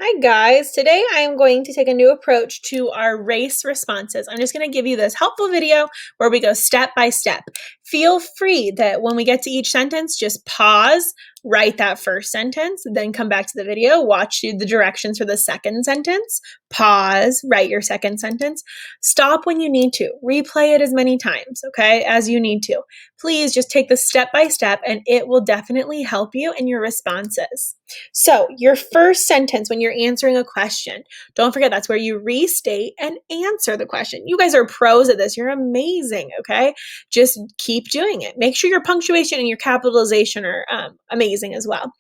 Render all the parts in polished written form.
Hi guys, today I am going to take a new approach to our race responses. I'm just going to give you this helpful video where we go step by step. Feel free that when we get to each sentence, just pause, write that first sentence, then come back to the video, watch the directions for the second sentence, pause, write your second sentence, stop when you need to, replay it as many times, okay, as you need to. Please just take this step by step and it will definitely help you in your responses. So, your first sentence when you're answering a question, don't forget that's where you restate and answer the question. You guys are pros at this. You're amazing, okay? Just keep doing it. Make sure your punctuation and your capitalization are amazing as well.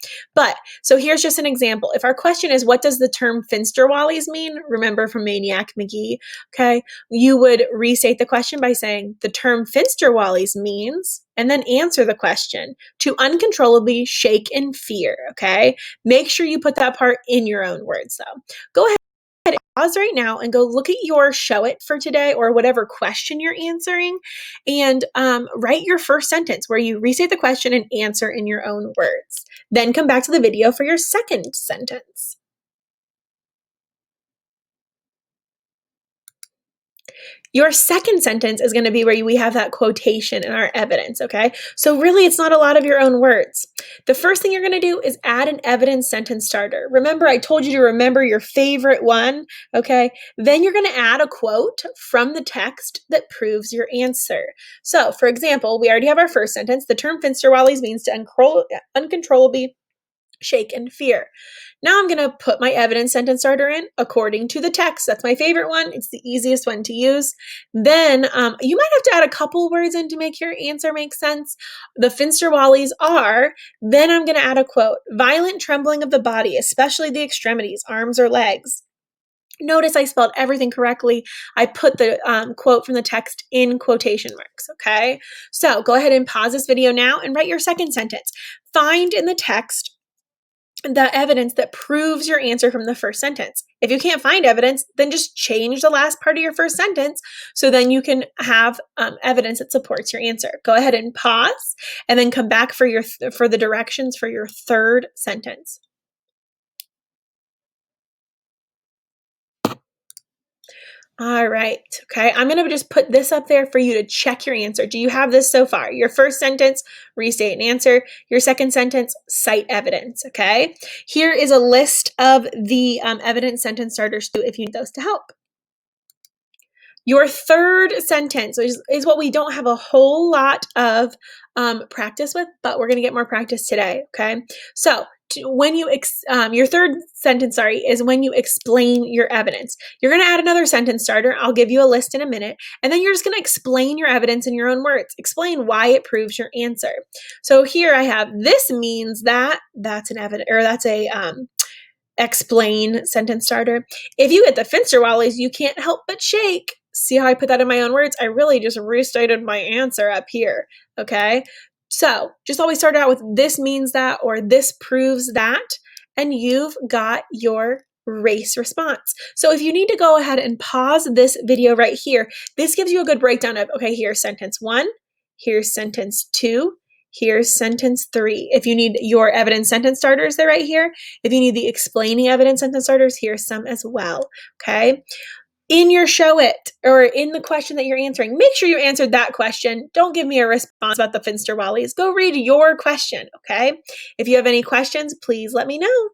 So here's just an example. If our question is, what does the term Finsterwallies mean? Remember from Maniac McGee, okay? You would restate the question by saying, the term Finsterwallies means, and then answer the question, to uncontrollably shake in fear, okay? Make sure you put that part in your own words, though. Go ahead and pause right now and go look at your show it for today or whatever question you're answering and write your first sentence where you restate the question and answer in your own words. Then come back to the video for your second sentence. Your second sentence is going to be where we have that quotation in our evidence, okay? So really, it's not a lot of your own words. The first thing you're going to do is add an evidence sentence starter. Remember, I told you to remember your favorite one, okay? Then you're going to add a quote from the text that proves your answer. So, for example, we already have our first sentence. The term Finsterwallies means to uncontrollably shake in fear. Now I'm going to put my evidence sentence starter in according to the text. That's my favorite one. It's the easiest one to use. Then you might have to add a couple words in to make your answer make sense. The Finsterwallies are, then I'm going to add a quote, violent trembling of the body, especially the extremities, arms or legs. Notice I spelled everything correctly. I put the quote from the text in quotation marks, okay? So go ahead and pause this video now and write your second sentence. Find in the text the evidence that proves your answer from the first sentence. If you can't find evidence, then just change the last part of your first sentence so then you can have evidence that supports your answer. Go ahead and pause and then come back for the directions for your third sentence. All right, okay, I'm going to just put this up there for you to check your answer. Do you have this so far? Your first sentence, restate and answer. Your second sentence, cite evidence, okay? Here is a list of the evidence sentence starters too if you need those to help. Your third sentence is what we don't have a whole lot of practice with, but we're going to get more practice today, okay? So when you, your third sentence, is when you explain your evidence. You're going to add another sentence starter. I'll give you a list in a minute. And then you're just going to explain your evidence in your own words. Explain why it proves your answer. So here I have, this means that, that's an evidence, or that's a, explain sentence starter. If you get the Finsterwallies, you can't help but shake. See how I put that in my own words? I really just restated my answer up here, okay? So just always start out with this means that or this proves that, and you've got your race response. So if you need to go ahead and pause this video right here, this gives you a good breakdown of, okay, here's sentence 1, here's sentence 2, here's sentence 3. If you need your evidence sentence starters, they're right here. If you need the explaining evidence sentence starters, here's some as well, okay? In your show it, or in the question that you're answering, make sure you answered that question. Don't give me a response about the Finsterwallies. Go read your question, okay? If you have any questions, please let me know.